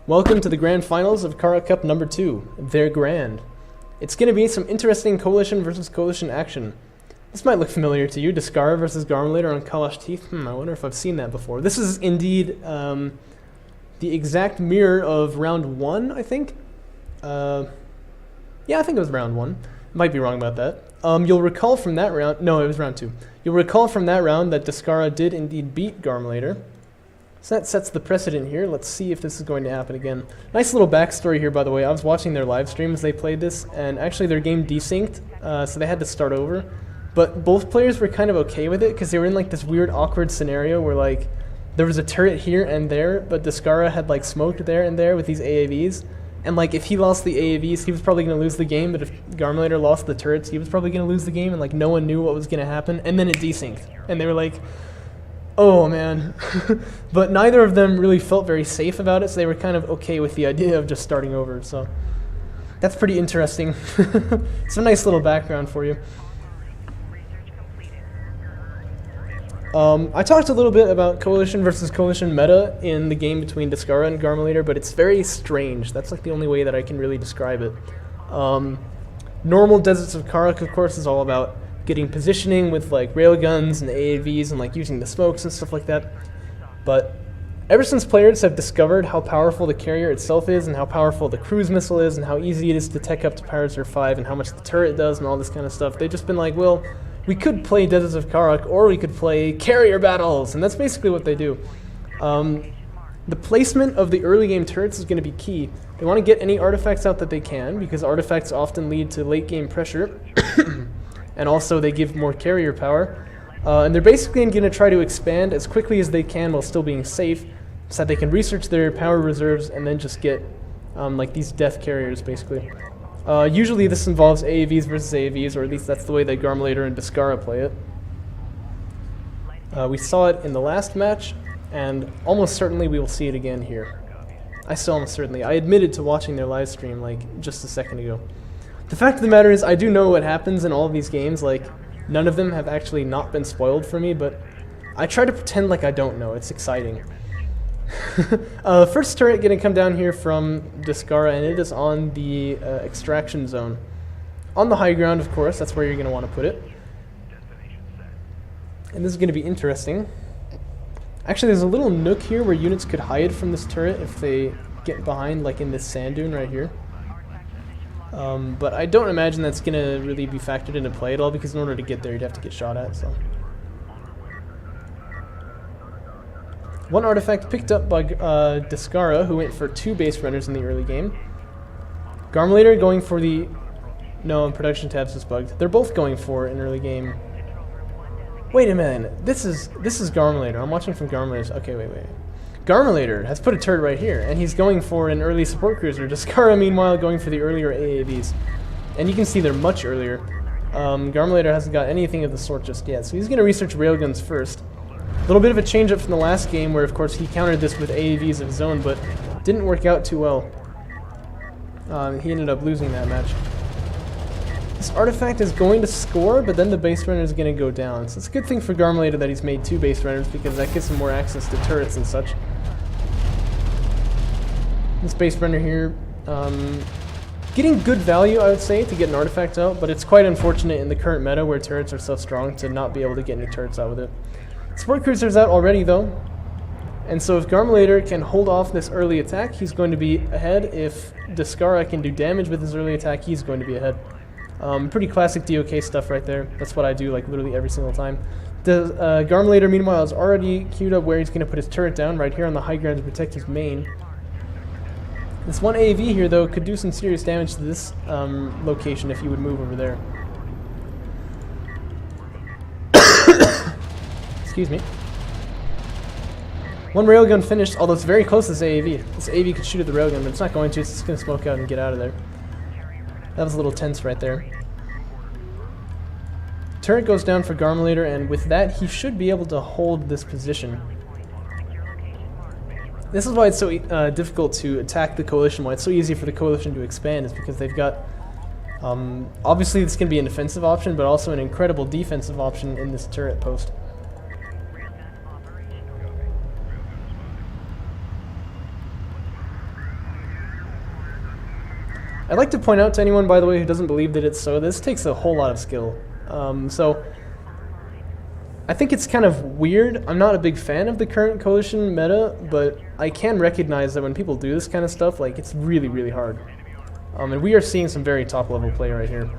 Welcome to the grand finals of Kharak Cup number 2. They're grand. It's going to be some interesting coalition versus coalition action. This might look familiar to you, Descara versus Garmilator on Kalash Teeth. I wonder if I've seen that before. This is indeed the exact mirror of round 1, I think. Yeah, I think it was round 1. Might be wrong about that. You'll recall from that round, no, it was round 2. You'll recall from that round that Descara did indeed beat Garmilator. So that sets the precedent here. Let's see if this is going to happen again. Nice little backstory here, by the way. I was watching their live stream as they played this, and actually their game desynced, so they had to start over. But both players were kind of okay with it, because they were in like this weird, awkward scenario where like there was a turret here and there, but Descara had like smoked there and there with these AAVs. And like if he lost the AAVs, he was probably going to lose the game, but if Garmilator lost the turrets, he was probably going to lose the game, and like no one knew what was going to happen. And then it desynced, and they were like, oh man. But neither of them really felt very safe about it, so they were kind of okay with the idea of just starting over. So that's pretty interesting. It's a nice little background for you. I talked a little bit about coalition versus coalition meta in the game between Descara and Garmilator, but it's very strange. That's like the only way that I can really describe it. Normal Deserts of Kharak, of course, is all about getting positioning with like railguns and AAVs and like using the smokes and stuff like that. But ever since players have discovered how powerful the carrier itself is and how powerful the cruise missile is and how easy it is to tech up to Power Reserve 5 and how much the turret does and all this kind of stuff, they've just been like, well, we could play Deserts of Kharak or we could play carrier battles, and that's basically what they do. The placement of the early game turrets is going to be key. They want to get any artifacts out that they can, because artifacts often lead to late game pressure. And also they give more carrier power. And they're basically going to try to expand as quickly as they can while still being safe, so that they can research their power reserves and then just get like these death carriers, basically. Usually this involves AAVs versus AAVs, or at least that's the way that Garmilator and Descara play it. We saw it in the last match, and almost certainly we will see it again here. I say almost certainly. I admitted to watching their live stream like just a second ago. The fact of the matter is, I do know what happens in all of these games. Like, none of them have actually not been spoiled for me, but I try to pretend like I don't know. It's exciting. First turret going to come down here from Descara, and it is on the extraction zone. On the high ground, of course, that's where you're going to want to put it. And this is going to be interesting. Actually, there's a little nook here where units could hide from this turret if they get behind, like in this sand dune right here. But I don't imagine that's going to really be factored into play at all, because in order to get there, you'd have to get shot at. So, one artifact picked up by Descara, who went for 2 base runners in the early game. Garmilator going for the... No, production tabs is bugged. They're both going for an early game. Wait a minute. This is Garmilator. I'm watching from Garmilator's... Okay, wait. Garmilator has put a turret right here, and he's going for an early support cruiser. Descara, meanwhile, going for the earlier AAVs. And you can see they're much earlier. Garmilator hasn't got anything of the sort just yet, so he's going to research railguns first. A little bit of a change up from the last game, where of course he countered this with AAVs of his own, but didn't work out too well. He ended up losing that match. This artifact is going to score, but then the base runner is going to go down. So it's a good thing for Garmilator that he's made 2 base runners, because that gives him more access to turrets and such. This base runner here, getting good value, I would say, to get an artifact out, but it's quite unfortunate in the current meta where turrets are so strong to not be able to get any turrets out with it. Support cruiser's out already, though, and so if Garmilator can hold off this early attack, he's going to be ahead. If Descara can do damage with his early attack, he's going to be ahead. Pretty classic DOK stuff right there. That's what I do like literally every single time. The Garmilator, meanwhile, is already queued up where he's going to put his turret down right here on the high ground to protect his main. This one AAV here, though, could do some serious damage to this location if you would move over there. Excuse me. One railgun finished, although it's very close to this AAV. This AAV could shoot at the railgun, but it's not going to. It's just going to smoke out and get out of there. That was a little tense right there. Turret goes down for Garmilator, and with that, he should be able to hold this position. This is why it's so difficult to attack the coalition, why it's so easy for the coalition to expand, is because they've got... obviously this can be an offensive option, but also an incredible defensive option in this turret post. I'd like to point out to anyone, by the way, who doesn't believe that it's so, this takes a whole lot of skill. So I think it's kind of weird. I'm not a big fan of the current Coalition meta, but I can recognize that when people do this kind of stuff, like, it's really, really hard. And we are seeing some very top-level play right here.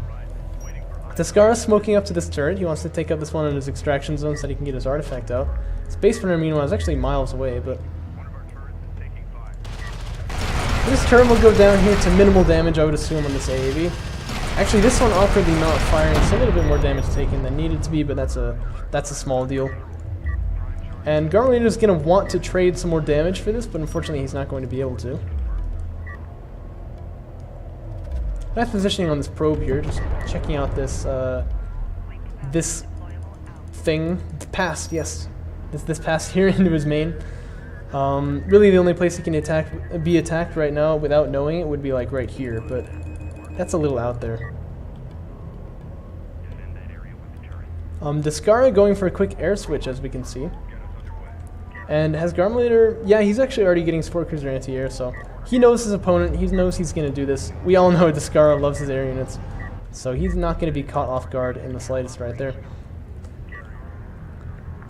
Descara smoking up to this turret. He wants to take up this one in his extraction zone so that he can get his artifact out. Space Runner, meanwhile, is actually miles away, but this turret will go down here to minimal damage, I would assume, on this AAV. Actually, this one awkwardly not firing, so a little bit more damage taken than needed to be, but that's a small deal. And Garmilator is going to want to trade some more damage for this, but unfortunately he's not going to be able to. Nice positioning on this probe here, just checking out this this thing, pass, yes, this pass here into his main. Really the only place he can be attacked right now without knowing it would be like right here, but that's a little out there. Descara going for a quick air switch, as we can see. And has Garmilator, yeah, he's actually already getting Support Cruiser anti-air, so he knows his opponent, he knows he's going to do this. We all know Descara loves his air units, so he's not going to be caught off guard in the slightest right there.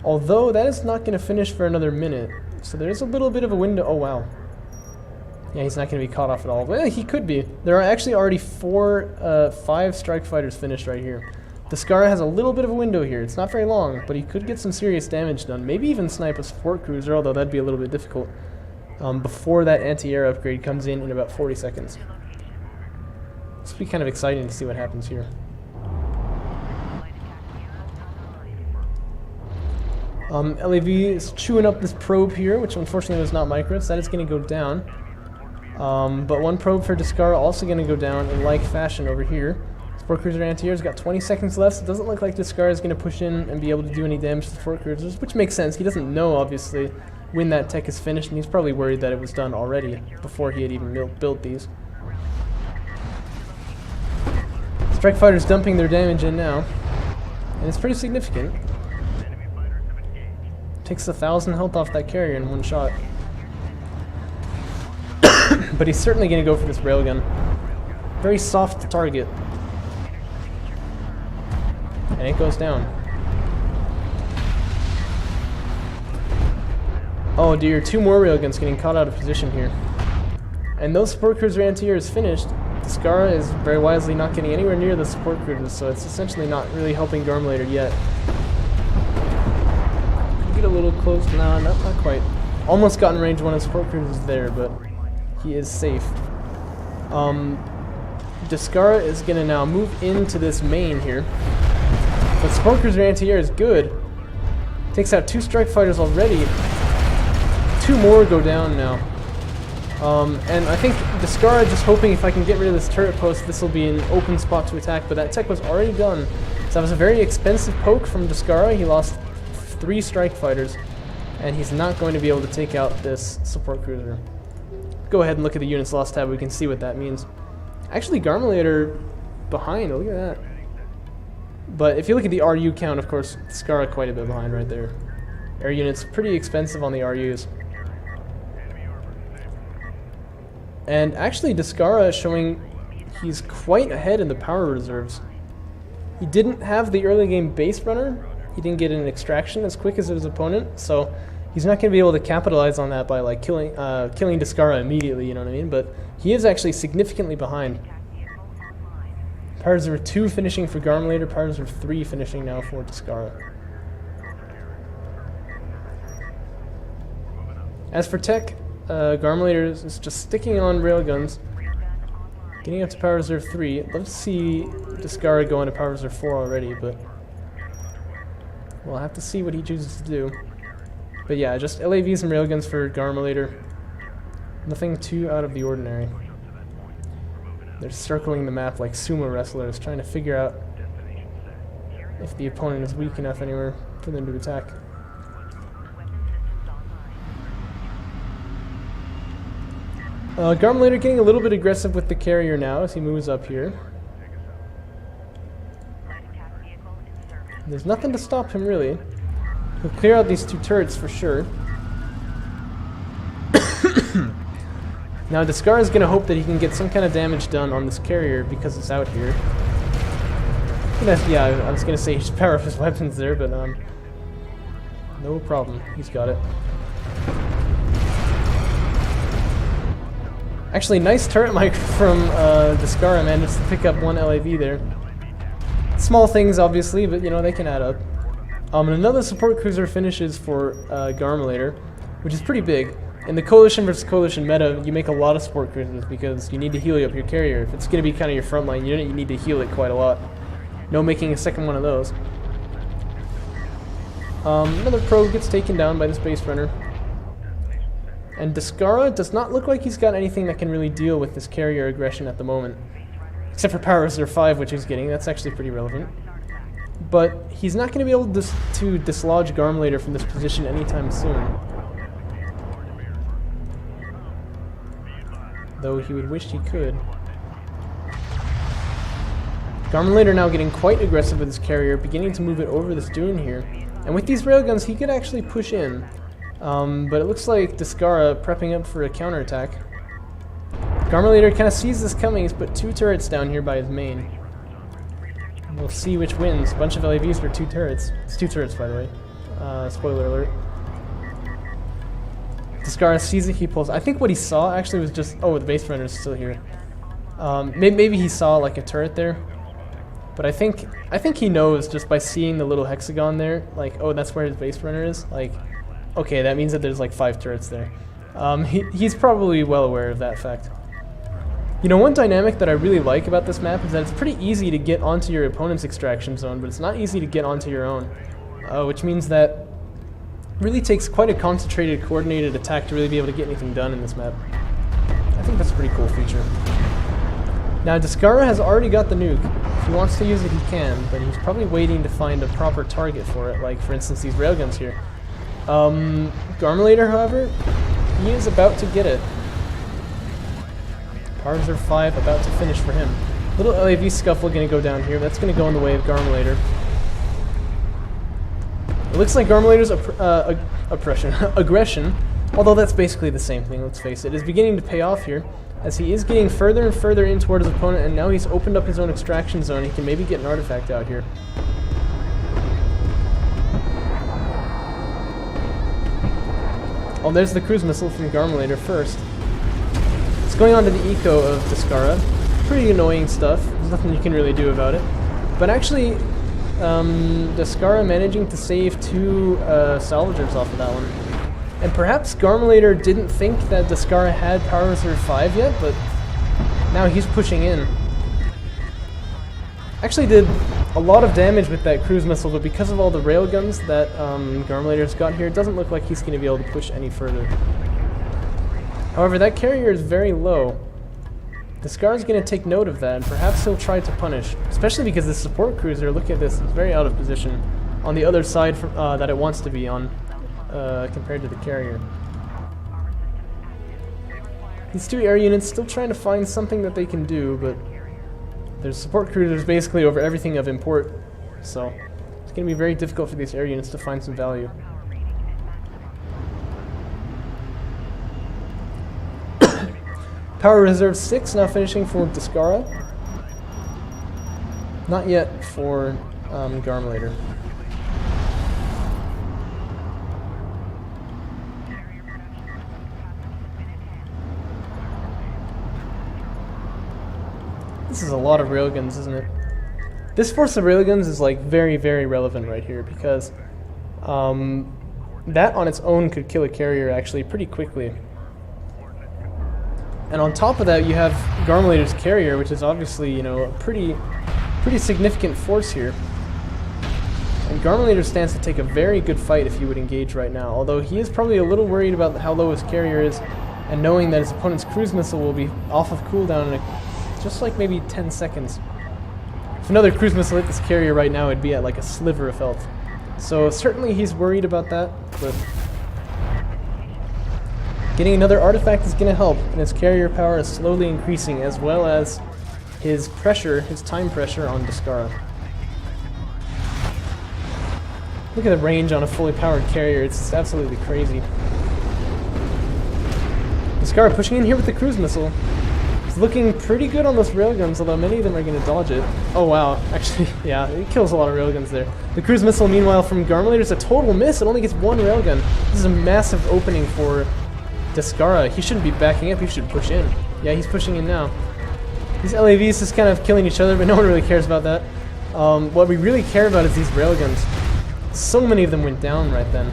Although that is not going to finish for another minute, so there's a little bit of a window. Oh wow. Yeah, he's not going to be caught off at all. Well, he could be. There are actually already 5 strike fighters finished right here. Descara has a little bit of a window here. It's not very long, but he could get some serious damage done. Maybe even snipe a support cruiser, although that'd be a little bit difficult. Before that anti-air upgrade comes in about 40 seconds. This will be kind of exciting to see what happens here. LAV is chewing up this probe here, which unfortunately was not micro, so that is going to go down. But one probe for Descara also going to go down in like fashion over here. Support Cruiser anti-air's got 20 seconds left. It doesn't look like Descara is going to push in and be able to do any damage to the support cruisers, which makes sense. He doesn't know, obviously, when that tech is finished, and he's probably worried that it was done already before he had even built these. Strike Fighters dumping their damage in now, and it's pretty significant. Takes 1,000 health off that carrier in one shot. But he's certainly going to go for this railgun. Very soft target. And it goes down. Oh dear, 2 more railguns getting caught out of position here. And those support cruiser anti-air is finished. Descara is very wisely not getting anywhere near the support cruisers, so it's essentially not really helping Garmilator yet. Could get a little close. No, not quite. Almost got in range one of the support cruisers there, but he is safe. Descara is going to now move into this main here. But support cruiser anti-air is good. Takes out 2 strike fighters already. 2 more go down now. And I think Descara just hoping if I can get rid of this turret post, this will be an open spot to attack, but that tech was already done. So that was a very expensive poke from Descara. He lost 3 strike fighters, and he's not going to be able to take out this support cruiser. Go ahead and look at the units lost tab. We can see what that means. Actually, Garmilator behind. Look at that. But if you look at the RU count, of course, Descara quite a bit behind right there. Air units pretty expensive on the RUs. And actually, Descara is showing he's quite ahead in the power reserves. He didn't have the early game base runner. He didn't get an extraction as quick as his opponent, so he's not going to be able to capitalize on that by like killing Descara immediately, you know what I mean? But he is actually significantly behind. Power Reserve 2 finishing for Garmilator, Power Reserve 3 finishing now for Descara. As for tech, Garmilator is just sticking on railguns, getting up to Power Reserve 3. I'd love to see Descara go into Power Reserve 4 already, but we'll have to see what he chooses to do. But yeah, just LAVs and railguns for Garmilator. Nothing too out of the ordinary. They're circling the map like sumo wrestlers, trying to figure out if the opponent is weak enough anywhere for them to attack. Garmilator getting a little bit aggressive with the carrier now as he moves up here. There's nothing to stop him really. He'll clear out these 2 turrets for sure. Now Descara is going to hope that he can get some kind of damage done on this carrier because it's out here. Yeah, I was going to say he should power up his weapons there, but no problem. He's got it. Actually, nice turret mic from Descara, man, just to pick up one LAV there. Small things, obviously, but you know, they can add up. And another support cruiser finishes for Garmilator, which is pretty big. In the Coalition versus Coalition meta, you make a lot of support cruisers because you need to heal up your carrier. If it's going to be kind of your frontline unit, you need to heal it quite a lot. No making a second one of those. Another probe gets taken down by the Space Runner. And Descara does not look like he's got anything that can really deal with this carrier aggression at the moment. Except for Power Reserve 5, which he's getting. That's actually pretty relevant. But he's not going to be able to dislodge Garmilator from this position anytime soon. Though he would wish he could. Garmilator now getting quite aggressive with his carrier, beginning to move it over this dune here. And with these railguns, he could actually push in. But it looks like Descara prepping up for a counterattack. Garmilator kind of sees this coming. He's put 2 turrets down here by his main. We'll see which wins. A bunch of LAVs for 2 turrets. It's 2 turrets, by the way. Spoiler alert. Descara sees it, he pulls. I think what he saw actually was just... Oh, the base runner is still here. Maybe he saw like a turret there. But I think he knows just by seeing the little hexagon there, like, oh, that's where his base runner is. Like, okay, that means that there's like 5 turrets there. He's probably well aware of that fact. You know, one dynamic that I really like about this map is that it's pretty easy to get onto your opponent's extraction zone, but it's not easy to get onto your own. Which means that it really takes quite a concentrated, coordinated attack to really be able to get anything done in this map. I think that's a pretty cool feature. Now, Descara has already got the nuke. If he wants to use it, he can, but he's probably waiting to find a proper target for it, like, for instance, these railguns here. Garmilator, however, he is about to get it. Power Reserve 5 about to finish for him. Little LAV scuffle going to go down here. That's going to go in the way of Garmilator. It looks like Garmilator's aggression, although that's basically the same thing, let's face it, is beginning to pay off here, as he is getting further and further in towards his opponent, and now he's opened up his own extraction zone. He can maybe get an artifact out here. Oh, there's the cruise missile from Garmilator first. It's going on to the eco of Descara. Pretty annoying stuff. There's nothing you can really do about it. But actually, Descara managing to save 2 salvagers off of that one. And perhaps Garmilator didn't think that Descara had Power Reserve 5 yet, but now he's pushing in. Actually did a lot of damage with that cruise missile, but because of all the railguns that Garmilator's got here, it doesn't look like he's going to be able to push any further. However, that carrier is very low. Descara's going to take note of that, and perhaps he'll try to punish, especially because the support cruiser, look at this, is very out of position on the other side that it wants to be on. Compared to the carrier. These 2 air units still trying to find something that they can do, but there's support cruisers basically over everything of import, so it's going to be very difficult for these air units to find some value. Power Reserve 6 now finishing for Descara. Not yet for Garmilator. This is a lot of railguns, isn't it? This force of railguns is like very, very relevant right here because that on its own could kill a carrier actually pretty quickly. And on top of that, you have Garmilator's carrier, which is obviously, you know, a pretty significant force here. And Garmilator stands to take a very good fight if he would engage right now, although he is probably a little worried about how low his carrier is, and knowing that his opponent's cruise missile will be off of cooldown in just like maybe 10 seconds. If another cruise missile hit this carrier right now, it'd be at like a sliver of health. So certainly he's worried about that, but getting another artifact is going to help, and his carrier power is slowly increasing, as well as his pressure, his time pressure on Descara. Look at the range on a fully powered carrier, it's just absolutely crazy. Descara pushing in here with the cruise missile. It's looking pretty good on those railguns, although many of them are going to dodge it. Oh wow, actually, yeah, it kills a lot of railguns there. The cruise missile, meanwhile, from Garmilator is a total miss. It only gets one railgun. This is a massive opening for Descara. He shouldn't be backing up, he should push in. Yeah, he's pushing in now. These LAVs just kind of killing each other, but no one really cares about that. What we really care about is these railguns. So many of them went down right then.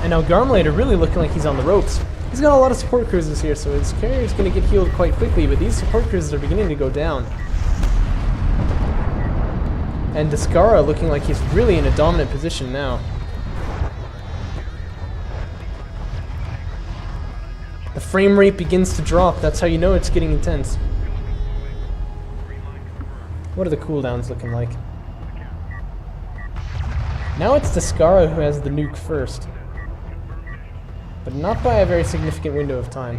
And now Garmilator really looking like he's on the ropes. He's got a lot of support cruisers here, so his carrier is going to get healed quite quickly, but these support cruisers are beginning to go down. And Descara looking like he's really in a dominant position now. The frame rate begins to drop. That's how you know it's getting intense. What are the cooldowns looking like? Now it's Descara who has the nuke first. But not by a very significant window of time.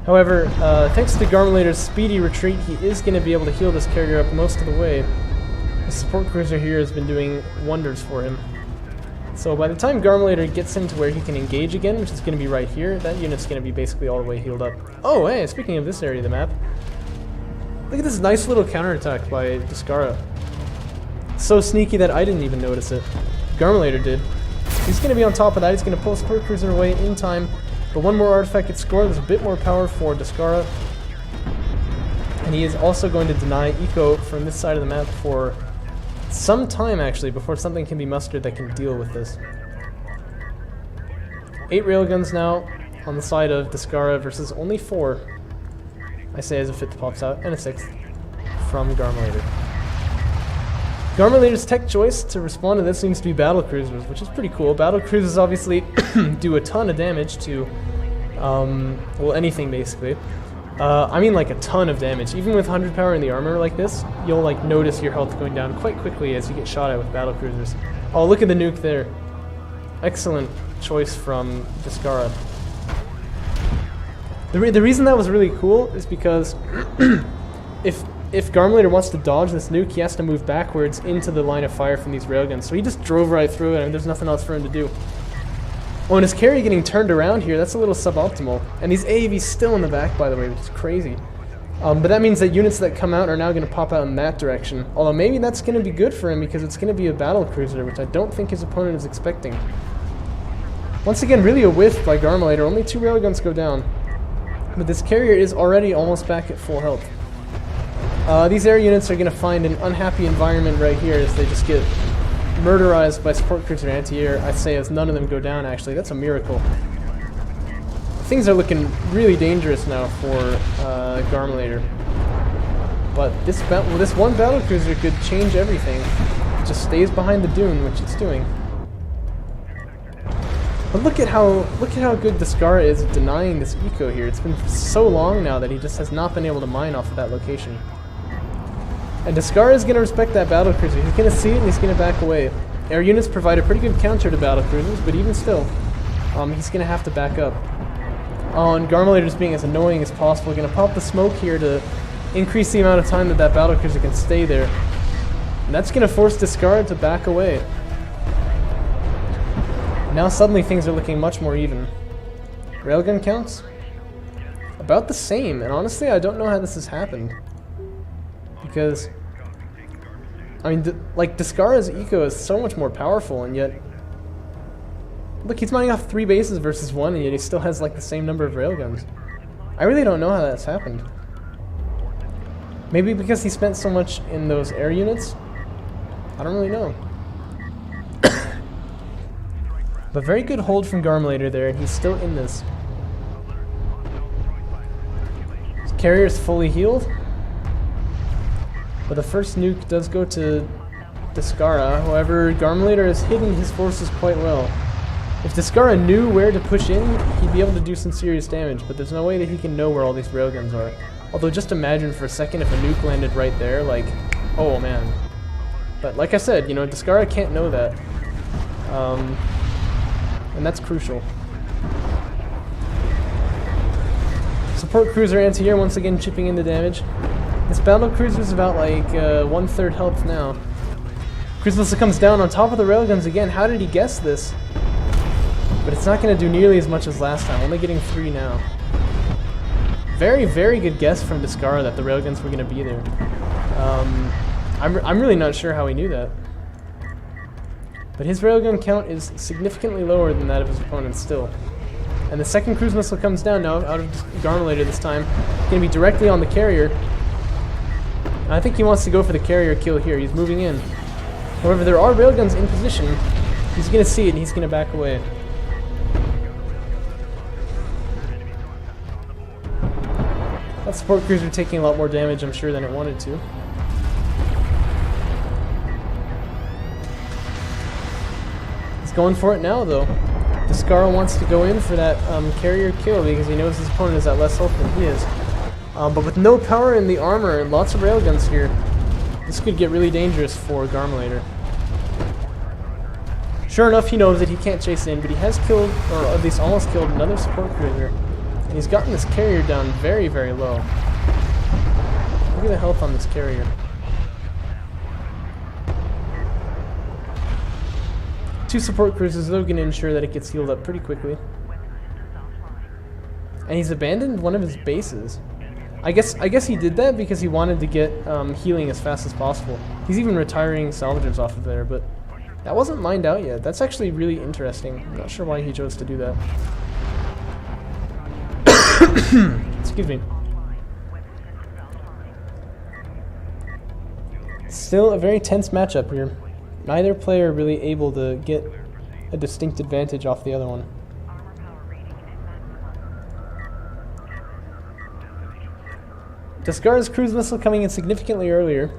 However, thanks to Garmilator's speedy retreat, he is going to be able to heal this carrier up most of the way. The support cruiser here has been doing wonders for him. So by the time Garmilator gets into where he can engage again, which is going to be right here, that unit's going to be basically all the way healed up. Oh, hey, speaking of this area of the map, look at this nice little counterattack by Descara. So sneaky that I didn't even notice it. Garmilator did. He's going to be on top of that. He's going to pull support cruiser away in time. But one more artifact gets scored. There's a bit more power for Descara. And he is also going to deny eco from this side of the map for some time, actually, before something can be mustered that can deal with this. 8 railguns now on the side of Descara versus only 4. I say as a 5th pops out, and a 6th from Garmilator. Garmilator's tech choice to respond to this seems to be battle cruisers, which is pretty cool. Battle cruisers obviously do a ton of damage to, well, anything basically. I mean like a ton of damage. Even with 100 power in the armor like this, you'll like notice your health going down quite quickly as you get shot at with battle cruisers. Oh, look at the nuke there. Excellent choice from Descara. The reason that was really cool is because if Garmilator wants to dodge this nuke, he has to move backwards into the line of fire from these railguns. So he just drove right through it, and there's nothing else for him to do. Oh, and his carry getting turned around here, that's a little suboptimal. And these AAVs still in the back, by the way, which is crazy. But that means that units that come out are now going to pop out in that direction. Although maybe that's going to be good for him because it's going to be a battle cruiser, which I don't think his opponent is expecting. Once again, really a whiff by Garmilator. Only 2 railguns go down. But this carrier is already almost back at full health. These air units are going to find an unhappy environment right here as they just get murderized by support cruiser anti-air. I'd say as none of them go down, actually. That's a miracle. Things are looking really dangerous now for Garmilator. But this one battle cruiser could change everything. It just stays behind the dune, which it's doing. But look at how good Descara is at denying this eco here. It's been so long now that he just has not been able to mine off of that location. And Descara is going to respect that battle cruiser. He's going to see it and he's going to back away. Air units provide a pretty good counter to battle cruisers, but even still, he's going to have to back up. Oh, and Garmilator just being as annoying as possible. Going to pop the smoke here to increase the amount of time that that battle cruiser can stay there. And that's going to force Descara to back away. Now suddenly things are looking much more even. Railgun counts? About the same, and honestly I don't know how this has happened. Because, I mean, like, Descara's eco is so much more powerful, and yet... Look, he's mining off 3 bases versus 1, and yet he still has, like, the same number of railguns. I really don't know how that's happened. Maybe because he spent so much in those air units? I don't really know. But very good hold from Garmilator there, and he's still in this. His carrier's fully healed. But the first nuke does go to Descara. However, Garmilator has hidden his forces quite well. If Descara knew where to push in, he'd be able to do some serious damage, but there's no way that he can know where all these railguns are. Although just imagine for a second if a nuke landed right there, like, oh man. But like I said, you know, Descara can't know that. And that's crucial. Support cruiser anti-air once again chipping in the damage. This battle cruiser is about like 1/3 health now. Cruise missile comes down on top of the railguns again. How did he guess this? But it's not going to do nearly as much as last time, only getting 3 now. Very, very good guess from Descara that the railguns were going to be there. I'm really not sure how he knew that. But his railgun count is significantly lower than that of his opponent still. And the second cruise missile comes down now, out of Garmilator this time. It's going to be directly on the carrier. And I think he wants to go for the carrier kill here. He's moving in. However, there are railguns in position. He's going to see it and he's going to back away. That support cruiser taking a lot more damage, I'm sure, than it wanted to. Going for it now, though. Descara wants to go in for that carrier kill because he knows his opponent is at less health than he is. But with no power in the armor and lots of railguns here, this could get really dangerous for Garmilator. Sure enough, he knows that he can't chase in, but he has killed, or at least almost killed, another support cruiser. And he's gotten this carrier down very, very low. Look at the health on this carrier. 2 support cruisers, though, going to ensure that it gets healed up pretty quickly. And he's abandoned one of his bases. I guess he did that because he wanted to get healing as fast as possible. He's even retiring salvagers off of there, but that wasn't mined out yet. That's actually really interesting. I'm not sure why he chose to do that. Excuse me. Still a very tense matchup here. Neither player really able to get a distinct advantage off the other one. Descara's cruise missile coming in significantly earlier.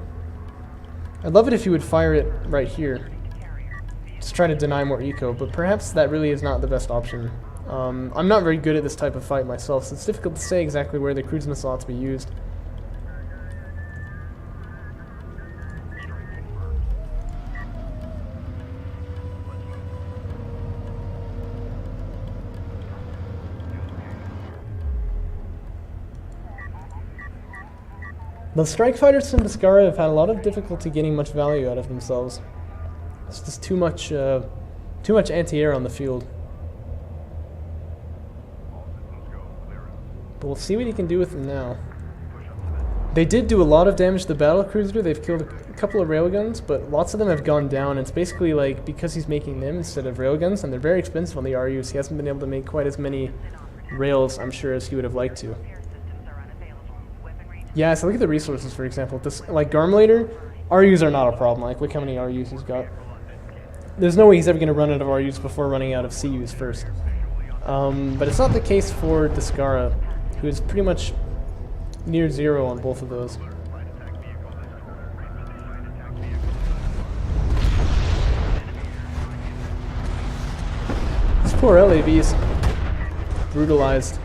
I'd love it if he would fire it right here. Just try to deny more eco, but perhaps that really is not the best option. I'm not very good at this type of fight myself, so it's difficult to say exactly where the cruise missile ought to be used. The strike fighters from Descara have had a lot of difficulty getting much value out of themselves. It's just too much anti-air on the field. But we'll see what he can do with them now. They did do a lot of damage to the battle cruiser. They've killed a couple of railguns, but lots of them have gone down. It's basically like because he's making them instead of railguns, and they're very expensive on the RUs. He hasn't been able to make quite as many rails, I'm sure, as he would have liked to. Yeah, so look at the resources, for example. This, like Garmilator, RUs are not a problem. Like, look how many RUs he's got. There's no way he's ever going to run out of RUs before running out of CUs first. But it's not the case for Descara, who is pretty much near 0 on both of those. These poor LAVs. Brutalized.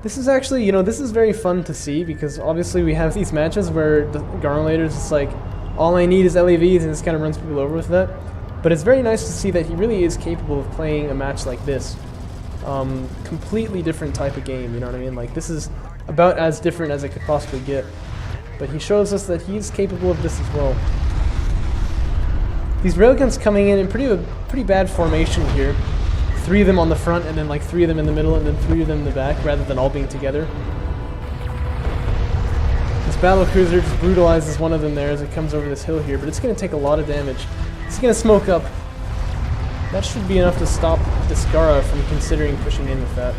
This is actually, you know, this is very fun to see because obviously we have these matches where Garmilator's just like, all I need is LAVs and just kind of runs people over with that. But it's very nice to see that he really is capable of playing a match like this. Completely different type of game, you know what I mean? Like, this is about as different as it could possibly get. But he shows us that he's capable of this as well. These railguns coming in pretty bad formation here. 3 of them on the front, and then like 3 of them in the middle, and then 3 of them in the back, rather than all being together. This battle cruiser just brutalizes one of them there as it comes over this hill here, but it's going to take a lot of damage. It's going to smoke up. That should be enough to stop Descara from considering pushing in with that.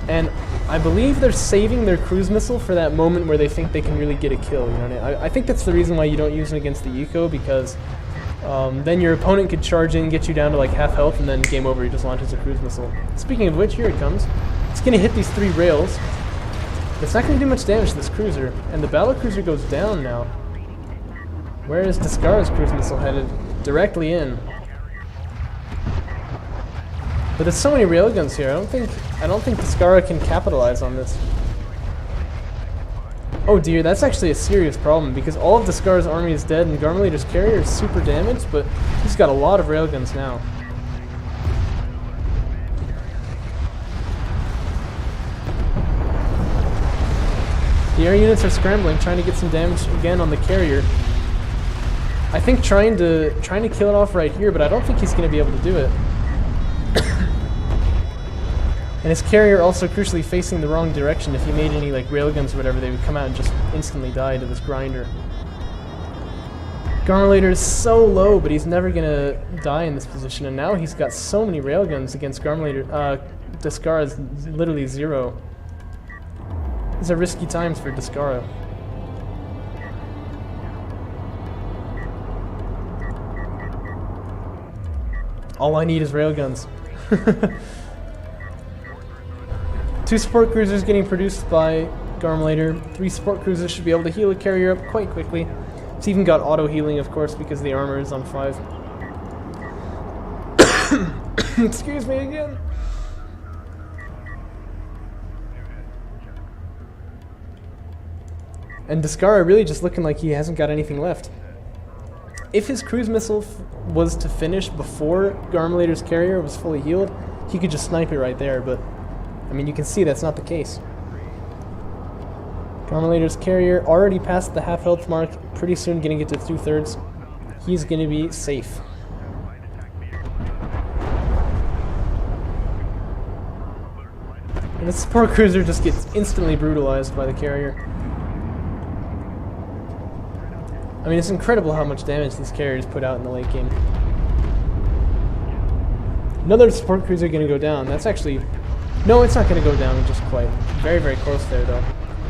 And I believe they're saving their cruise missile for that moment where they think they can really get a kill. You know what I mean? I think that's the reason why you don't use it against the eco, because then your opponent could charge in, get you down to like half health, and then game over, he just launches a cruise missile. Speaking of which, here it comes. It's going to hit these 3 rails. It's not going to do much damage to this cruiser, and the battle cruiser goes down now. Where is Descara's cruise missile headed? Directly in. But there's so many railguns here, I don't think Descara can capitalize on this. Oh dear, that's actually a serious problem, because all of Descara's army is dead and Garmilator's carrier is super damaged, but he's got a lot of railguns now. The air units are scrambling, trying to get some damage again on the carrier. I think trying to kill it off right here, but I don't think he's going to be able to do it. And his carrier also crucially facing the wrong direction. If he made any like railguns or whatever, they would come out and just instantly die to this grinder. Garmilator is so low, but he's never gonna die in this position, and now he's got so many railguns against Garmilator. Descara is literally 0. These are risky times for Descara. All I need is railguns. 2 support cruisers getting produced by Garmilator. 3 support cruisers should be able to heal a carrier up quite quickly. It's even got auto healing, of course, because the armor is on 5. Excuse me again. And Descara really just looking like he hasn't got anything left. If his cruise missile was to finish before Garmilator's carrier was fully healed, he could just snipe it right there, but I mean, you can see that's not the case. Garmilator's carrier already passed the half health mark, pretty soon gonna get to 2/3. He's gonna be safe. And the support cruiser just gets instantly brutalized by the carrier. I mean, it's incredible how much damage these carriers put out in the late game. Another support cruiser gonna go down. That's actually... No, it's not gonna go down just quite. Very, very close there, though.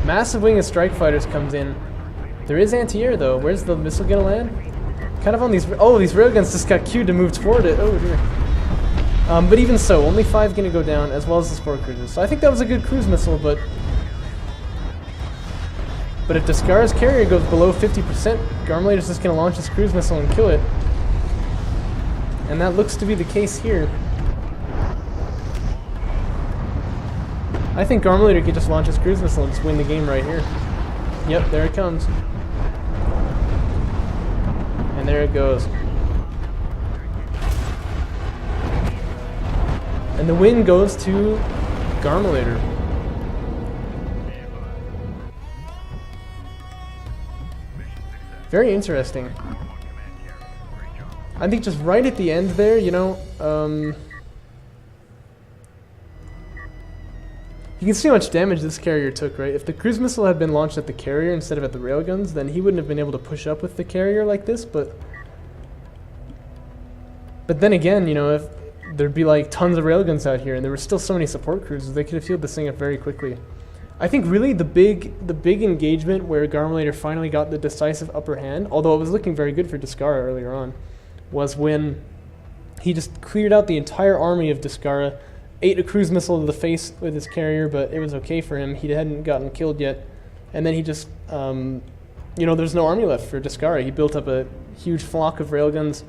Massive wing of strike fighters comes in. There is anti-air, though. Where's the missile gonna land? Kind of on these... Oh, these railguns just got queued to move toward it. Oh, dear. But even so, only 5 gonna go down, as well as the support cruisers. So I think that was a good cruise missile, but... But if Descara's carrier goes below 50%, Garmilator's just going to launch his cruise missile and kill it. And that looks to be the case here. I think Garmilator could just launch his cruise missile and just win the game right here. Yep, there it comes. And there it goes. And the win goes to Garmilator. Very interesting. I think just right at the end there, you know, you can see how much damage this carrier took, right? If the cruise missile had been launched at the carrier instead of at the railguns, then he wouldn't have been able to push up with the carrier like this, but then again, you know, if there'd be like tons of railguns out here and there were still so many support cruisers, they could have healed this thing up very quickly. I think really the big engagement where Garmilator finally got the decisive upper hand, although it was looking very good for Descara earlier on, was when he just cleared out the entire army of Descara, ate a cruise missile to the face with his carrier, but it was okay for him. He hadn't gotten killed yet. And then he just, you know, there's no army left for Descara. He built up a huge flock of railguns,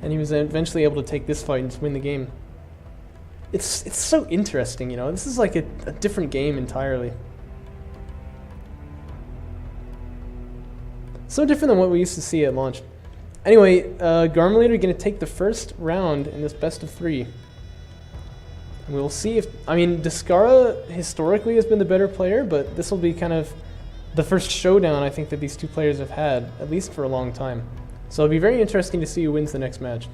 and he was eventually able to take this fight and just win the game. It's so interesting, you know. This is like a different game entirely. So different than what we used to see at launch. Anyway, Garmilator going to take the first round in this best of 3. And we'll see if... I mean, Descara historically has been the better player, but this will be kind of the first showdown I think that these two players have had, at least for a long time. So it'll be very interesting to see who wins the next match.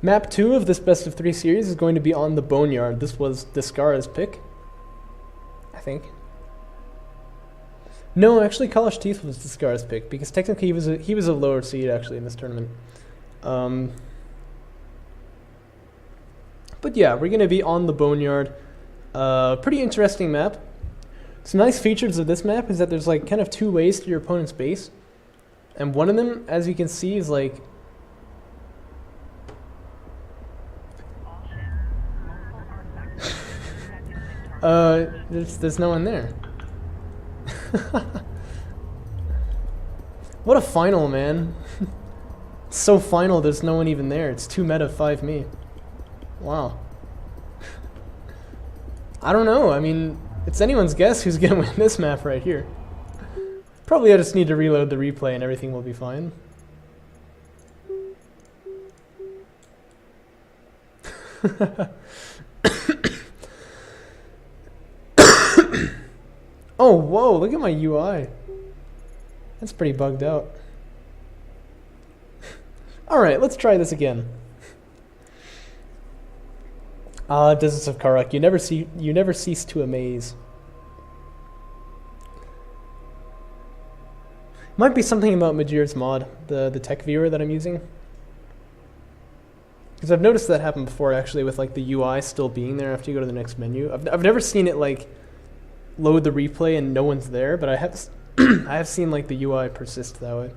Map 2 of this best of 3 series is going to be on the Boneyard. This was Descara's pick, I think. No, actually Kalash Teeth was Descara's pick, because technically he was a lower seed actually in this tournament. But yeah, we're going to be on the Boneyard. Pretty interesting map. Some nice features of this map is that there's like kind of 2 ways to your opponent's base. And one of them, as you can see, is like... there's no one there. What a final, man. It's so final, there's no one even there. It's 2 meta, 5 me. Wow. I don't know, I mean... It's anyone's guess who's gonna win this map right here. Probably I just need to reload the replay and everything will be fine. Oh, whoa, look at my UI. That's pretty bugged out. Alright, let's try this again. Deserts of Kharak, you never cease to amaze. Might be something about Majir's mod, the tech viewer that I'm using. Because I've noticed that happen before actually with like the UI still being there after you go to the next menu. I've never seen it like load the replay and no one's there, but I have I have seen like the UI persist that way.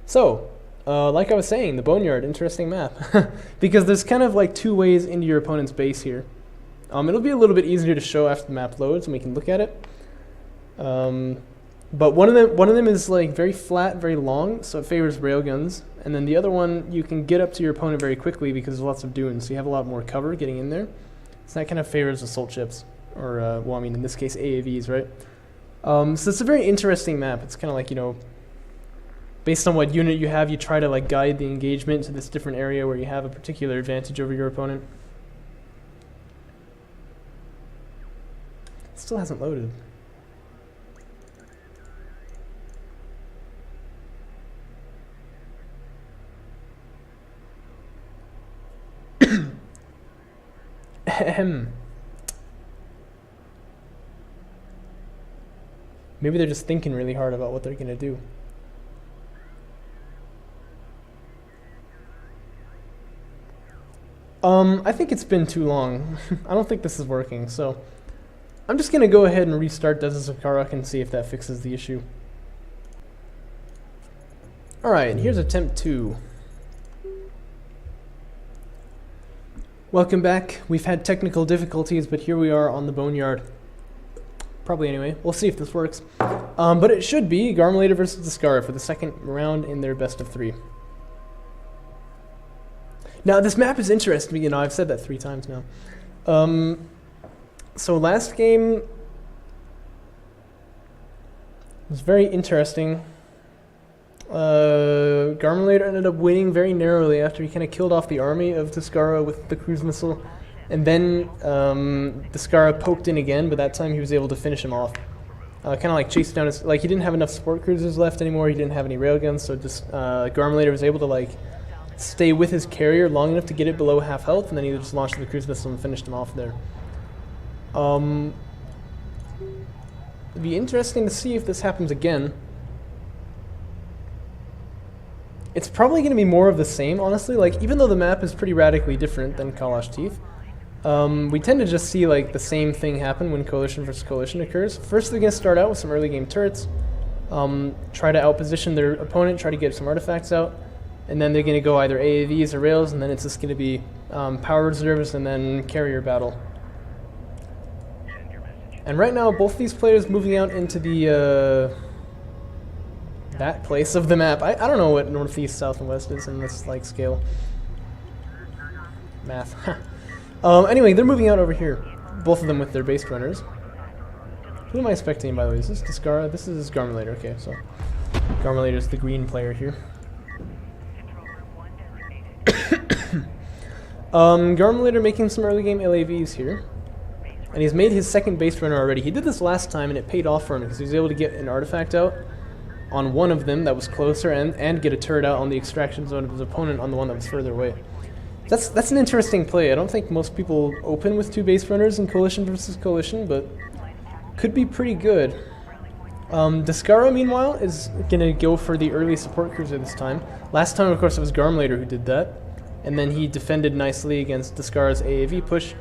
So, like I was saying, the Boneyard, interesting map. Because there's kind of like two ways into your opponent's base here. It'll be a little bit easier to show after the map loads and we can look at it. But one of them is like very flat, very long, so it favors railguns. And then the other one, you can get up to your opponent very quickly because there's lots of dunes, so you have a lot more cover getting in there. So that kind of favors assault ships, or well, I mean in this case AAVs, right? So it's a very interesting map. It's kind of like, you know, based on what unit you have, you try to like guide the engagement to this different area where you have a particular advantage over your opponent. It still hasn't loaded. Maybe they're just thinking really hard about what they're gonna do. I think it's been too long. I don't think this is working, so I'm just gonna go ahead and restart Deserts of Kharak and see if that fixes the issue. Alright, here's attempt 2. Welcome back. We've had technical difficulties, but here we are on the Boneyard. Probably anyway. We'll see if this works. But it should be Garmilator versus Descara for the second round in their best of 3. Now, this map is interesting. You know, I've said that 3 times now. So last game was very interesting. Garmilator ended up winning very narrowly after he kind of killed off the army of Descara with the cruise missile. And then Descara poked in again, but that time he was able to finish him off. Kind of like chased down his... Like, he didn't have enough support cruisers left anymore, he didn't have any railguns, so just Garmilator was able to, like, stay with his carrier long enough to get it below half health, and then he just launched the cruise missile and finished him off there. It'd be interesting to see if this happens again. It's probably going to be more of the same, honestly. Like, even though the map is pretty radically different than Kalash Teeth, we tend to just see like the same thing happen when coalition versus coalition occurs. First, they're going to start out with some early game turrets, try to outposition their opponent, try to get some artifacts out, and then they're going to go either AAVs or rails, and then it's just going to be power reserves and then carrier battle. And right now, both these players moving out into the that place of the map. I don't know what northeast, south, and west is in this like scale. Math. Anyway, they're moving out over here. Both of them with their base runners. Who am I expecting, by the way? Is this Descara? This is Garmilator. Okay, so Garmilator's the green player here. Garmilator making some early game LAVs here. And he's made his second base runner already. He did this last time and it paid off for him because he was able to get an artifact out on one of them that was closer and get a turret out on the extraction zone of his opponent on the one that was further away. That's an interesting play. I don't think most people open with 2 base runners in coalition versus coalition, but could be pretty good. Descara, meanwhile, is going to go for the early support cruiser this time. Last time, of course, it was Garmilator who did that, and then he defended nicely against Descara's AAV push.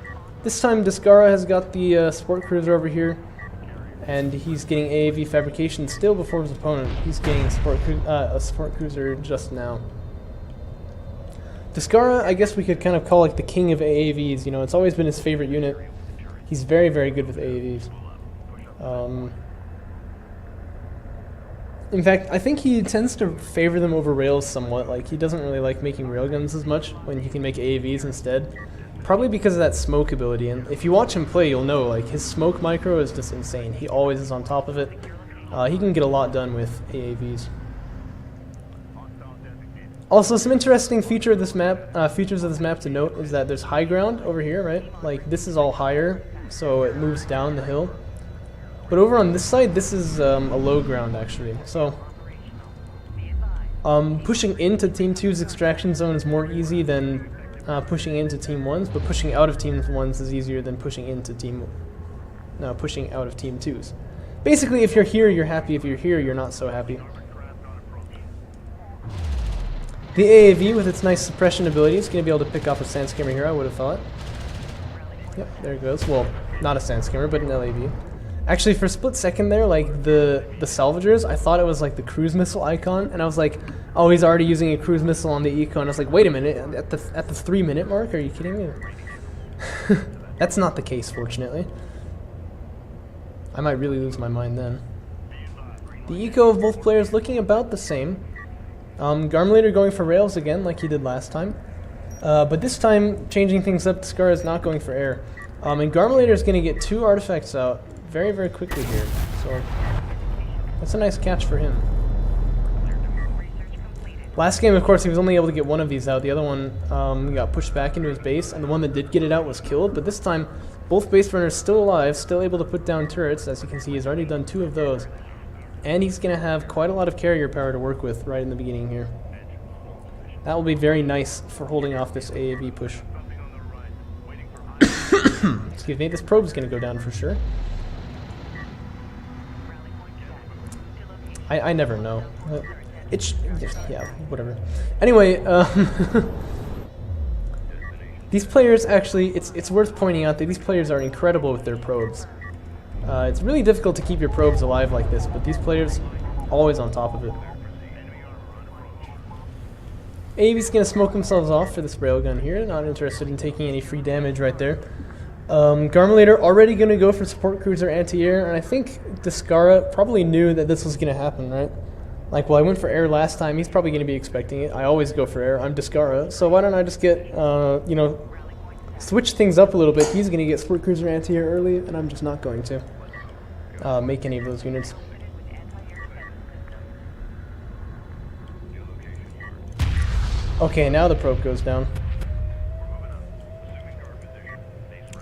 This time, Descara has got the support cruiser over here, and he's getting AAV fabrication still before his opponent. He's getting a support cruiser just now. Descara, I guess we could kind of call like the king of AAVs. You know, it's always been his favorite unit. He's very, very good with AAVs. In fact, I think he tends to favor them over rails somewhat. Like, he doesn't really like making railguns as much when he can make AAVs instead. Probably because of that smoke ability, and if you watch him play, you'll know, like, his smoke micro is just insane. He always is on top of it. He can get a lot done with AAVs. Also, some interesting features of this map to note is that there's high ground over here, right? Like, this is all higher, so it moves down the hill. But over on this side, this is a low ground, actually. So, pushing into Team 2's extraction zone is more easy than pushing into Team 1's, but pushing out of Team 1's is easier than pushing out of Team 2's. Basically, if you're here, you're happy. If you're here, you're not so happy. The AAV, with its nice suppression ability, is going to be able to pick off a sand skimmer here, I would have thought. Yep, there it goes. Well, not a sand skimmer, but an LAV. Actually, for a split second there, like, the salvagers, I thought it was like the cruise missile icon, and I was like, oh, he's already using a cruise missile on the eco, and I was like, wait a minute, at the 3-minute mark? Are you kidding me? That's not the case, fortunately. I might really lose my mind then. The eco of both players looking about the same. Garmilator going for rails again, like he did last time. But this time, changing things up, Descara is not going for air. And Garmilator is going to get 2 artifacts out very, very quickly here. So, that's a nice catch for him. Last game, of course, he was only able to get 1 of these out. The other one got pushed back into his base, and the one that did get it out was killed. But this time, both base runners still alive, still able to put down turrets. As you can see, he's already done 2 of those. And he's going to have quite a lot of carrier power to work with right in the beginning here. That will be very nice for holding off this AAV push. Excuse me, this probe is going to go down for sure. I never know. Yeah, whatever. Anyway, these players actually, it's worth pointing out that these players are incredible with their probes. It's really difficult to keep your probes alive like this, but these players, always on top of it. AAV's going to smoke themselves off for this railgun here, not interested in taking any free damage right there. Garmilator already going to go for support cruiser anti-air, and I think Descara probably knew that this was going to happen, right? Like, well, I went for air last time, he's probably going to be expecting it. I always go for air, I'm Descara, so why don't I just get, you know, switch things up a little bit. He's going to get support cruiser anti-air early, and I'm just not going to make any of those units. Okay, now the probe goes down.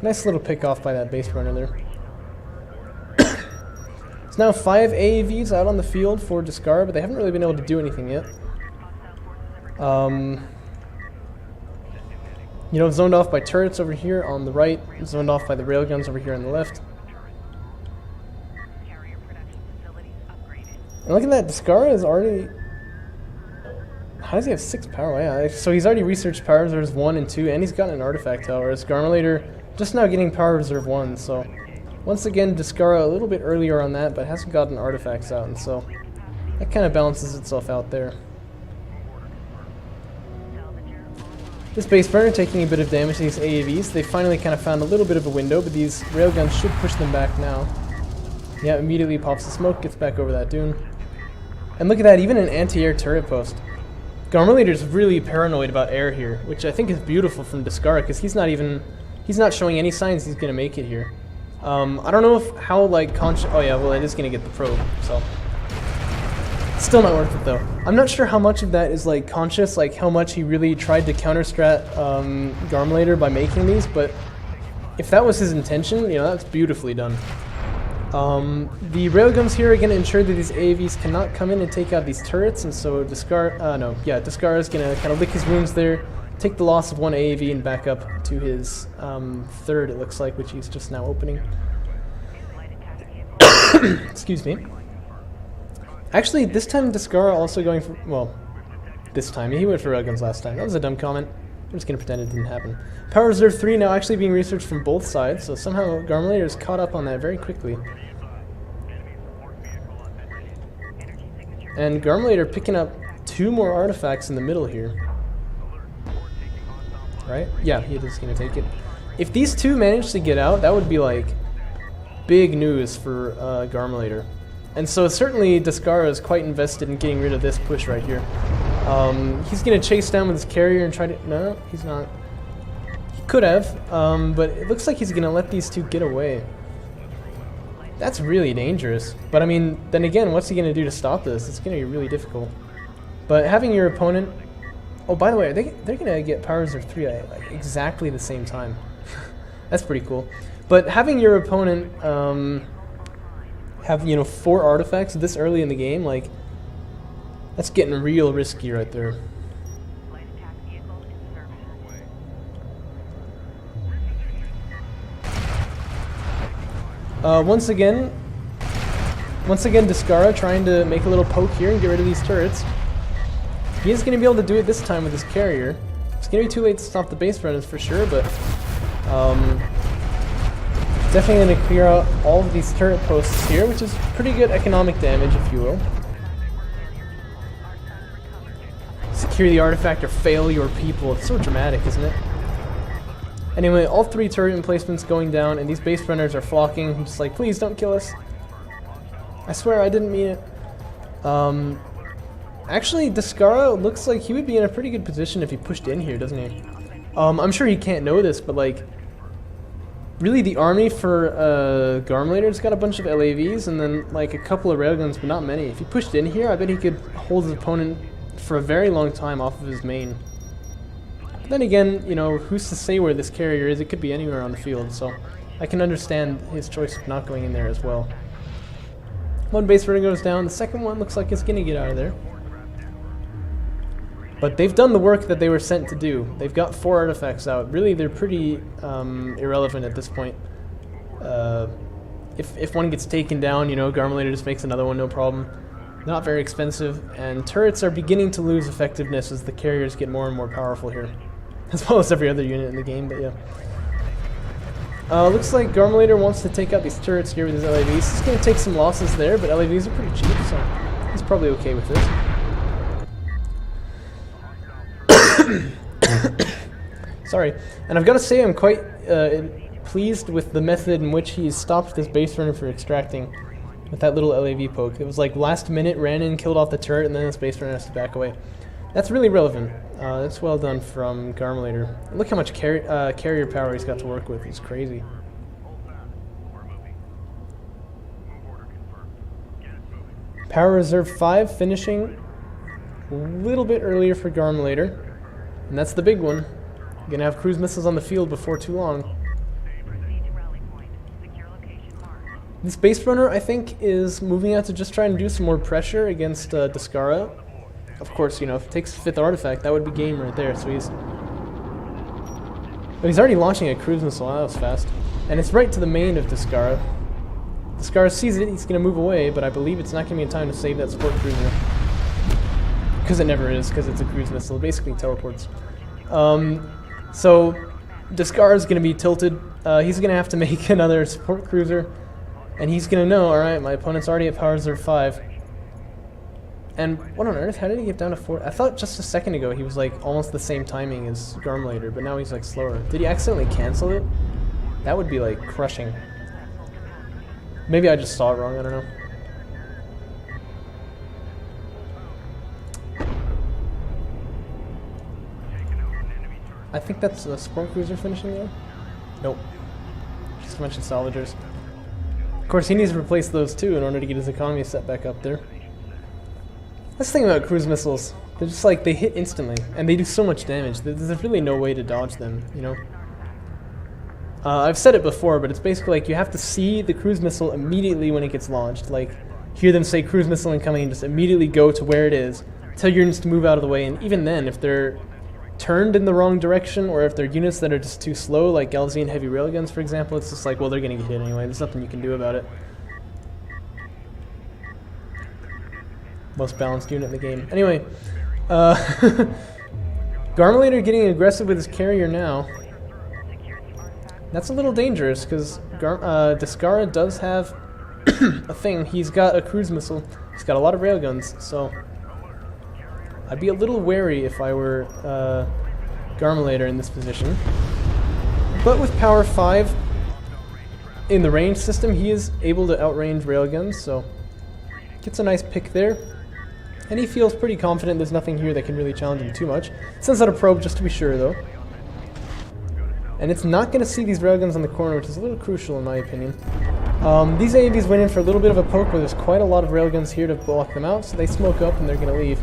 Nice little pick off by that base runner there. It's now 5 AAVs out on the field for Descara, but they haven't really been able to do anything yet. You know, zoned off by turrets over here on the right, zoned off by the railguns over here on the left. And look at that, Descara is already... How does he have 6 power? Yeah, so he's already researched power reserves 1 and 2, and he's gotten an artifact out, whereas Garmilator just now getting power reserve 1, so... Once again, Descara a little bit earlier on that, but hasn't gotten artifacts out, and so... That kind of balances itself out there. This base burner taking a bit of damage to these AAVs. They finally kind of found a little bit of a window, but these railguns should push them back now. Yeah, immediately pops the smoke, gets back over that dune. And look at that, even an anti-air turret post. Garmilator's really paranoid about air here, which I think is beautiful from Descara, because he's not showing any signs he's going to make it here. I don't know how, like, oh yeah, well, it is going to get the probe, so. Still not worth it, though. I'm not sure how much of that is, like, conscious, like, how much he really tried to counter-strat Garmilator by making these, but if that was his intention, you know, that's beautifully done. The railguns here are going to ensure that these AAVs cannot come in and take out these turrets, and so Descara is going to kind of lick his wounds there, take the loss of 1 AAV and back up to his 3rd, it looks like, which he's just now opening. Excuse me. Actually, this time Descara also going for, well, this time, he went for railguns last time. That was a dumb comment. I'm just going to pretend it didn't happen. Power Reserve 3 now actually being researched from both sides, so somehow Garmilator is caught up on that very quickly. And Garmilator picking up 2 more artifacts in the middle here. Right? Yeah, he is going to take it. If these 2 manage to get out, that would be like big news for Garmilator. And so certainly Descara is quite invested in getting rid of this push right here. He's going to chase down with his carrier and try to... No, he's not. Could have, but it looks like he's going to let these two get away. That's really dangerous. But I mean, then again, what's he going to do to stop this? It's going to be really difficult. But having your opponent... Oh, by the way, they're going to get Power Reserve 3 at like exactly the same time. That's pretty cool. But having your opponent have, you know, 4 artifacts this early in the game, like, that's getting real risky right there. Once again, Descara trying to make a little poke here and get rid of these turrets. He is going to be able to do it this time with his carrier. It's going to be too late to stop the base runners for sure, but definitely going to clear out all of these turret posts here, which is pretty good economic damage, if you will. Secure the artifact or fail your people. It's so dramatic, isn't it? Anyway, all 3 turret emplacements going down, and these base runners are flocking. I'm just like, please don't kill us. I swear I didn't mean it. Actually, Descara looks like he would be in a pretty good position if he pushed in here, doesn't he? I'm sure he can't know this, but like, really the army for Garmilator's got a bunch of LAVs and then like a couple of railguns, but not many. If he pushed in here, I bet he could hold his opponent for a very long time off of his main. But then again, you know, who's to say where this carrier is? It could be anywhere on the field, so I can understand his choice of not going in there as well. One base runner goes down, the second one looks like it's going to get out of there. But they've done the work that they were sent to do. They've got 4 artifacts out. Really, they're pretty irrelevant at this point. If one gets taken down, you know, Garmilator just makes another one, no problem. Not very expensive, and turrets are beginning to lose effectiveness as the carriers get more and more powerful here. As well as every other unit in the game, but yeah. Looks like Garmilator wants to take out these turrets here with his LAVs. He's going to take some losses there, but LAVs are pretty cheap, so he's probably okay with this. Sorry. And I've got to say I'm quite pleased with the method in which he stopped this base runner from extracting with that little LAV poke. It was like last minute, ran in, killed off the turret, and then this base runner has to back away. That's really relevant. That's well done from Garmilator. Look how much carrier power he's got to work with. It's crazy. Power Reserve 5 finishing a little bit earlier for Garmilator. And that's the big one. You're going to have cruise missiles on the field before too long. This base runner, I think, is moving out to just try and do some more pressure against Descara. Of course, you know, if it takes 5th artifact, that would be game right there. So he's... But he's already launching a cruise missile. That was fast. And it's right to the main of Descara. Descara sees it, he's going to move away, but I believe it's not going to be in time to save that support cruiser. Because it never is, because it's a cruise missile. It basically teleports. So Descara is going to be tilted. He's going to have to make another support cruiser. And he's going to know, alright, my opponent's already at Power Reserve 5. And what on earth? How did he get down to 4? I thought just a second ago he was like almost the same timing as Garmilator, but now he's like slower. Did he accidentally cancel it? That would be like crushing. Maybe I just saw it wrong, I don't know. I think that's the support cruiser finishing there? Nope. Just a bunch of salvagers. Of course, he needs to replace those too in order to get his economy set back up there. That's the thing about cruise missiles. They're just like, they hit instantly, and they do so much damage. There's really no way to dodge them, you know? I've said it before, but it's basically like you have to see the cruise missile immediately when it gets launched. Like, hear them say cruise missile incoming and just immediately go to where it is. Tell your units to move out of the way, and even then, if they're turned in the wrong direction, or if they're units that are just too slow, like Galzian heavy railguns, for example, it's just like, well, they're gonna get hit anyway. There's nothing you can do about it. Most balanced unit in the game. Anyway, Garmilator getting aggressive with his carrier now. That's a little dangerous, because Descara does have a thing. He's got a cruise missile. He's got a lot of railguns, so I'd be a little wary if I were Garmilator in this position. But with power 5 in the range system, he is able to outrange railguns, so gets a nice pick there. And he feels pretty confident there's nothing here that can really challenge him too much. Sends out a probe just to be sure, though. And it's not going to see these railguns on the corner, which is a little crucial in my opinion. These AAVs went in for a little bit of a poke where there's quite a lot of railguns here to block them out, so they smoke up and they're going to leave.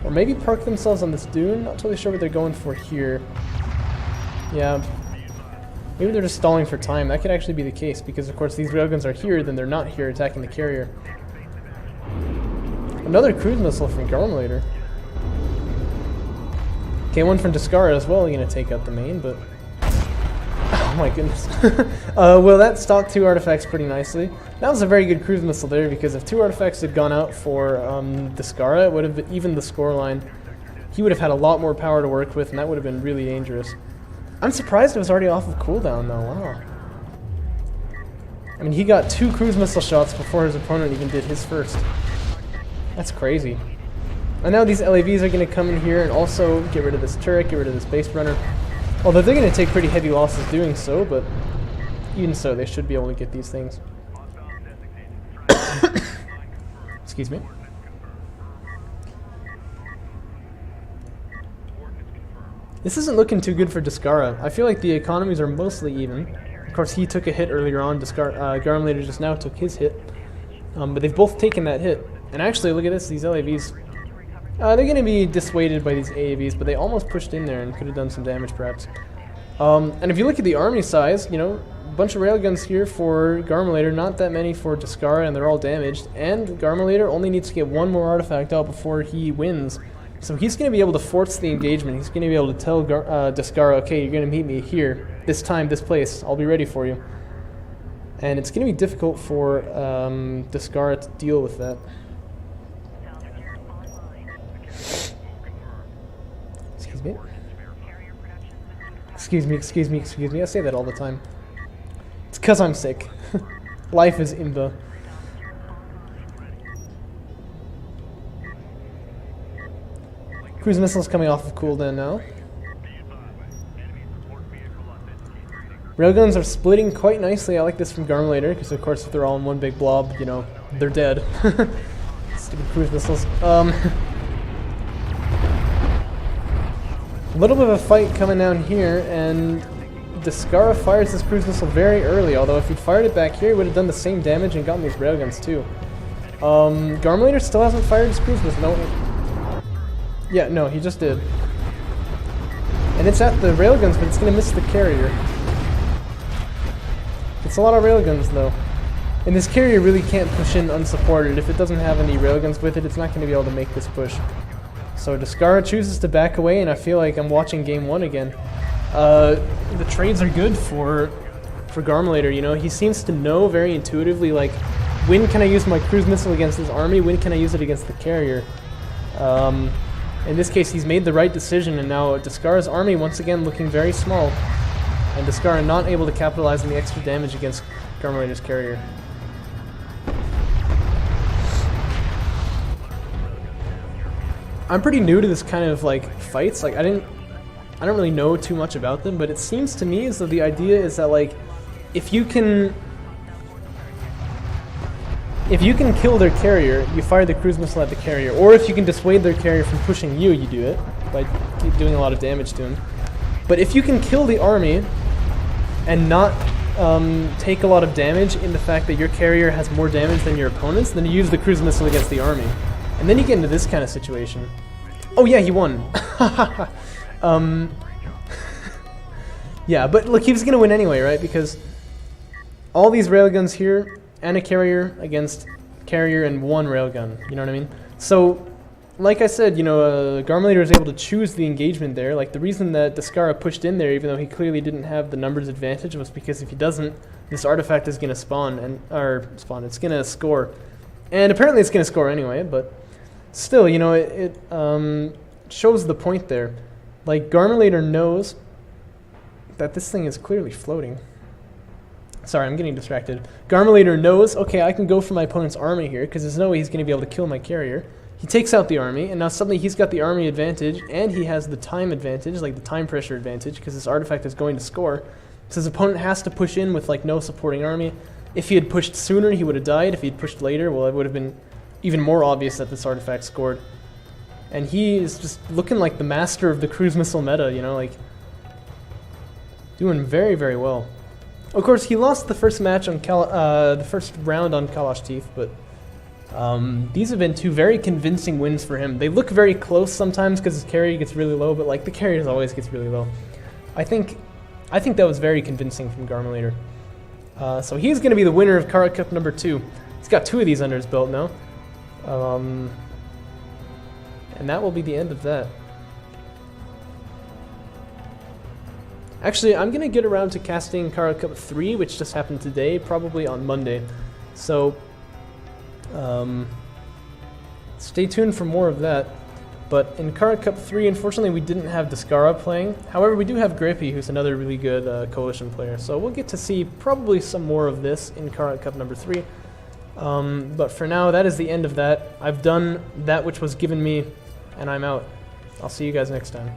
Or maybe park themselves on this dune, not totally sure what they're going for here. Yeah, maybe they're just stalling for time. That could actually be the case, because of course these railguns are here, then they're not here attacking the carrier. Another cruise missile from Garmilator. Okay, one from Descara as well, going to take out the main, but... Oh my goodness. Well, that stopped 2 artifacts pretty nicely. That was a very good cruise missile there, because if 2 artifacts had gone out for Descara, it would have evened the scoreline. He would have had a lot more power to work with, and that would have been really dangerous. I'm surprised it was already off of cooldown, though. Wow. I mean, he got 2 cruise missile shots before his opponent even did his first. That's crazy. And now these LAVs are going to come in here and also get rid of this turret, get rid of this base runner. Although they're going to take pretty heavy losses doing so, but even so, they should be able to get these things. Excuse me. This isn't looking too good for Descara. I feel like the economies are mostly even. Of course, he took a hit earlier on. Garmilator just now took his hit. But they've both taken that hit. And actually, look at this, these LAVs. They're going to be dissuaded by these AAVs, but they almost pushed in there and could have done some damage, perhaps. And if you look at the army size, you know, a bunch of railguns here for Garmilator, not that many for Descara, and they're all damaged. And Garmilator only needs to get 1 more artifact out before he wins. So he's going to be able to force the engagement. He's going to be able to tell Descara, okay, you're going to meet me here, this time, this place. I'll be ready for you. And it's going to be difficult for Descara to deal with that. Excuse me. Excuse me. I say that all the time. It's because I'm sick. Life is imba. Cruise missiles coming off of cooldown now. Railguns are splitting quite nicely. I like this from Garmilator, because of course if they're all in one big blob, you know, they're dead. Stupid cruise missiles. A little bit of a fight coming down here, and Descara fires this cruise missile very early, although if he'd fired it back here, he would have done the same damage and gotten these railguns too. Garmilator still hasn't fired his cruise missile. No. Yeah, no, he just did. And it's at the railguns, but it's going to miss the carrier. It's a lot of railguns, though. And this carrier really can't push in unsupported. If it doesn't have any railguns with it, it's not going to be able to make this push. So Descara chooses to back away, and I feel like I'm watching game 1 again. The trades are good for Garmilator, you know. He seems to know very intuitively, like, when can I use my cruise missile against this army, when can I use it against the carrier. In this case, he's made the right decision, and now Descara's army once again looking very small, and Descara not able to capitalize on the extra damage against Garmilator's carrier. I'm pretty new to this kind of like fights. Like I don't really know too much about them, but it seems to me as though the idea is that like if you can kill their carrier, you fire the cruise missile at the carrier. Or if you can dissuade their carrier from pushing you, you do it by doing a lot of damage to him. But if you can kill the army and not take a lot of damage in the fact that your carrier has more damage than your opponent's, then you use the cruise missile against the army. And then you get into this kind of situation. Oh yeah, he won. Yeah, but look, he was going to win anyway, right? Because all these railguns here, and a carrier against carrier and 1 railgun, you know what I mean? So, like I said, you know, Garmilator was able to choose the engagement there. Like, the reason that Descara pushed in there, even though he clearly didn't have the numbers advantage, was because if he doesn't, this artifact is going to spawn, it's going to score. And apparently it's going to score anyway, but still, you know, it shows the point there. Like, Garmilator knows that this thing is clearly floating. Sorry, I'm getting distracted. Garmilator knows, okay, I can go for my opponent's army here, because there's no way he's going to be able to kill my carrier. He takes out the army, and now suddenly he's got the army advantage, and he has the time advantage, like the time pressure advantage, because this artifact is going to score. So his opponent has to push in with like no supporting army. If he had pushed sooner, he would have died. If he'd pushed later, well, it would have been even more obvious that this artifact scored. And he is just looking like the master of the cruise missile meta, you know, like... Doing very, very well. Of course, he lost the first match on the first round on Kalash Teeth, but these have been two very convincing wins for him. They look very close sometimes because his carry gets really low, but like the carry always gets really low. I think that was very convincing from Garmilator. So he's going to be the winner of Kharak Cup number 2. He's got 2 of these under his belt now. And that will be the end of that. Actually, I'm going to get around to casting Kharak Cup 3, which just happened today, probably on Monday. So, stay tuned for more of that. But in Kharak Cup 3, unfortunately, we didn't have Descara playing. However, we do have Grippy, who's another really good Coalition player. So we'll get to see probably some more of this in Kharak Cup number 3. But for now, that is the end of that. I've done that which was given me, and I'm out. I'll see you guys next time.